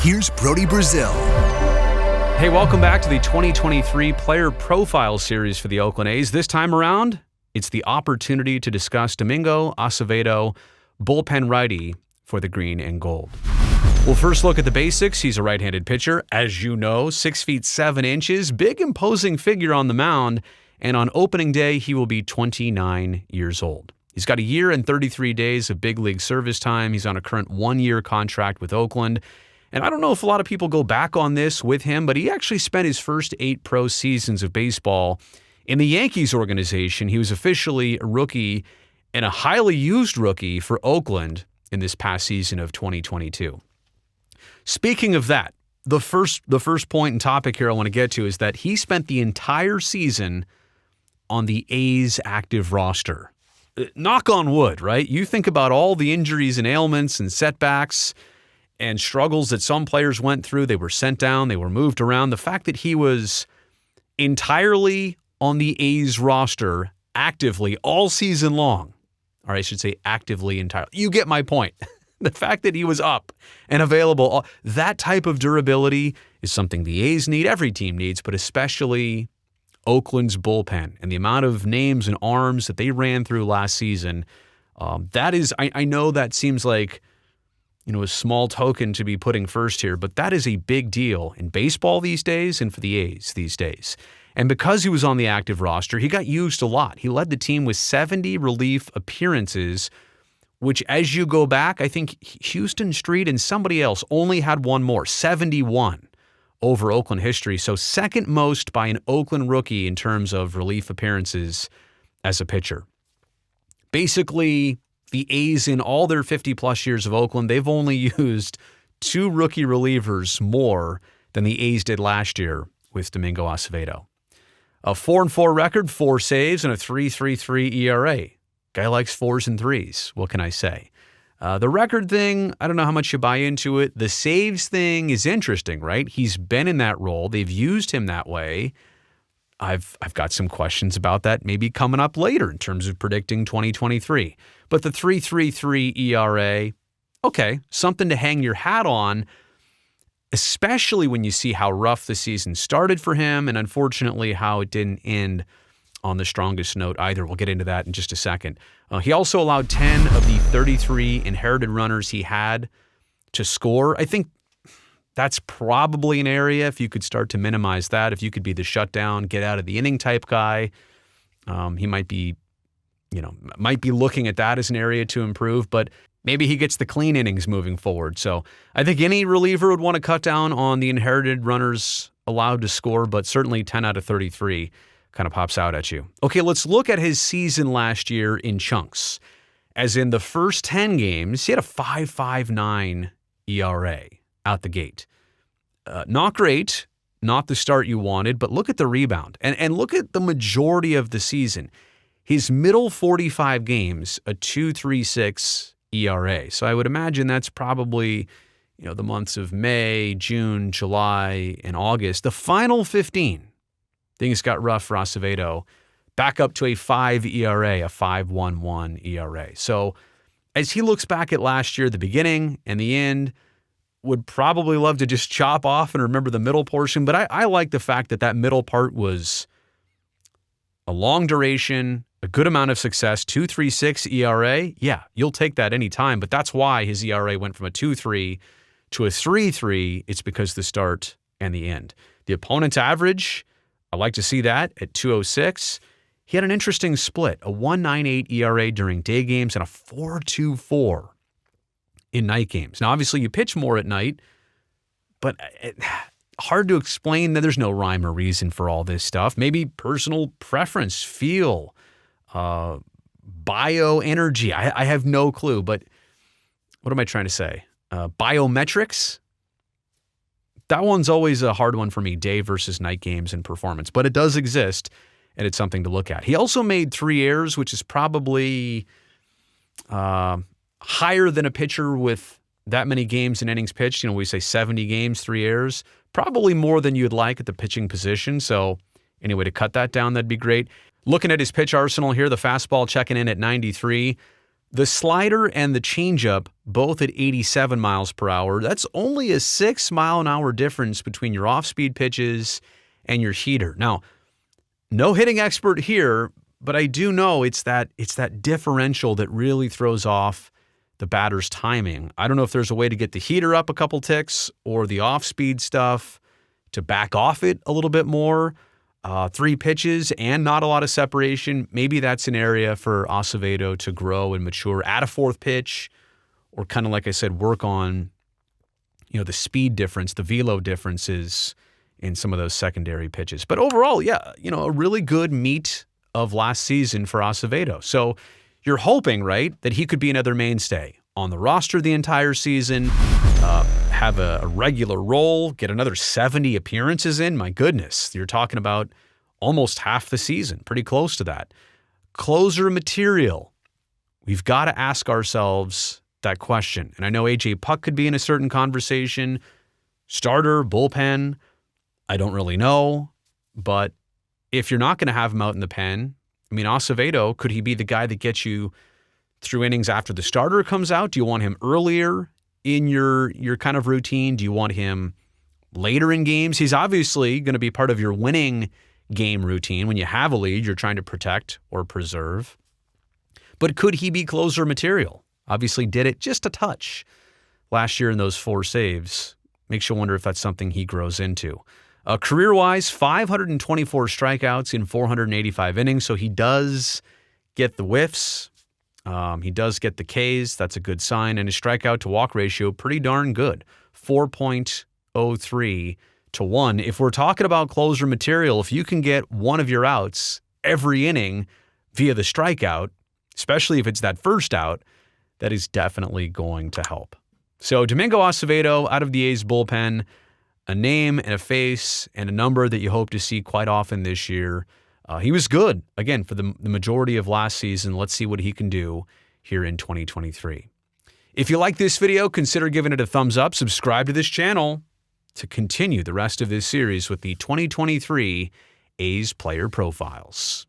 here's Brody Brazil. Hey, welcome back to the 2023 Player Profile Series for the Oakland A's. This time around, it's the opportunity to discuss Domingo Acevedo, bullpen righty for the green and gold. We'll first look at the basics. He's a right-handed pitcher, as you know, 6 feet 7 inches, big imposing figure on the mound, and on opening day, he will be 29 years old. He's got a year and 33 days of big league service time. He's on a current 1-year contract with Oakland. And I don't know if a lot of people go back on this with him, but he actually spent his first 8 pro seasons of baseball in the Yankees organization. He was officially a rookie and a highly used rookie for Oakland in this past season of 2022. Speaking of that, the first point and topic here I want to get to is that he spent the entire season on the A's active roster. Knock on wood, right? You think about all the injuries and ailments and setbacks and struggles that some players went through. They were sent down, they were moved around. The fact that he was entirely on the A's roster actively all season long, or I should say actively entirely. You get my point. The fact that he was up and available, that type of durability is something the A's need, every team needs, but especially Oakland's bullpen and the amount of names and arms that they ran through last season. That is, I know that seems like, a small token to be putting first here, but that is a big deal in baseball these days and for the A's these days. And because he was on the active roster, he got used a lot. He led the team with 70 relief appearances, which as you go back, I think Houston Street and somebody else only had one more, 71 over Oakland history. So second most by an Oakland rookie in terms of relief appearances as a pitcher. Basically, the A's in all their 50-plus years of Oakland, they've only used 2 rookie relievers more than the A's did last year with Domingo Acevedo. A 4-4 record, 4 saves, and a 3.33 ERA. Guy likes 4s and 3s. What can I say? The record thing, I don't know how much you buy into it. The saves thing is interesting, right? He's been in that role. They've used him that way. I've got some questions about that maybe coming up later in terms of predicting 2023. But the 3.33 ERA, okay, something to hang your hat on, especially when you see how rough the season started for him and unfortunately how it didn't end on the strongest note either. We'll get into that in just a second. He also allowed 10 of the 33 inherited runners he had to score. I think that's probably an area, if you could start to minimize that, if you could be the shutdown, get out of the inning type guy, he might be looking at that as an area to improve, but maybe he gets the clean innings moving forward. So I think any reliever would want to cut down on the inherited runners allowed to score, but certainly 10 out of 33 kind of pops out at you. Okay, let's look at his season last year in chunks. As in the first 10 games, he had a 5.59 ERA out the gate. Not great, not the start you wanted, but look at the rebound. And look at the majority of the season. His middle 45 games, a 2.36 ERA. So I would imagine that's probably, the months of May, June, July, and August. The final 15, things got rough for Acevedo. Back up to a 5 ERA, a 5.11 ERA. So as he looks back at last year, the beginning and the end, would probably love to just chop off and remember the middle portion. But I like the fact that middle part was a long duration, a good amount of success, 2.36 ERA. Yeah, you'll take that anytime. But that's why his ERA went from a 2.3 to a 3.3. It's because the start and the end. The opponent's average, I like to see that at 2.06. He had an interesting split, a 1.98 ERA during day games and a 4.24 in night games. Now, obviously, you pitch more at night, but hard to explain. That there's no rhyme or reason for all this stuff. Maybe personal preference, feel, bioenergy. I have no clue, but what am I trying to say? Biometrics? That one's always a hard one for me, day versus night games and performance, but it does exist, and it's something to look at. He also made 3 errors, which is probably higher than a pitcher with that many games and innings pitched. We say 70 games, 3 errors, probably more than you'd like at the pitching position. So anyway, to cut that down, that'd be great. Looking at his pitch arsenal here, the fastball checking in at 93. The slider and the changeup, both at 87 miles per hour. That's only a 6-mile-an-hour difference between your off-speed pitches and your heater. Now, no hitting expert here, but I do know it's that differential that really throws off the batter's timing. I don't know if there's a way to get the heater up a couple ticks or the off-speed stuff to back off it a little bit more. 3 pitches and not a lot of separation. Maybe that's an area for Acevedo to grow and mature. Add a 4th pitch, or kind of like I said, work on, the speed difference, the velo differences in some of those secondary pitches. But overall, yeah, a really good meat of last season for Acevedo. So you're hoping, right, that he could be another mainstay on the roster the entire season, have a regular role, get another 70 appearances in. My goodness, you're talking about almost half the season, pretty close to that. Closer material. We've got to ask ourselves that question. And I know A.J. Puck could be in a certain conversation. Starter, bullpen, I don't really know. But if you're not going to have him out in the pen, Acevedo, could he be the guy that gets you through innings after the starter comes out? Do you want him earlier in your kind of routine? Do you want him later in games? He's obviously going to be part of your winning game routine. When you have a lead, you're trying to protect or preserve. But could he be closer material? Obviously did it just a touch last year in those 4 saves. Makes you wonder if that's something he grows into. Career-wise, 524 strikeouts in 485 innings, so he does get the whiffs. He does get the Ks. That's a good sign. And his strikeout-to-walk ratio, pretty darn good, 4.03 to 1. If we're talking about closer material, if you can get one of your outs every inning via the strikeout, especially if it's that first out, that is definitely going to help. So Domingo Acevedo out of the A's bullpen, a name and a face and a number that you hope to see quite often this year. He was good, again, for the majority of last season. Let's see what he can do here in 2023. If you like this video, consider giving it a thumbs up. Subscribe to this channel to continue the rest of this series with the 2023 A's Player Profiles.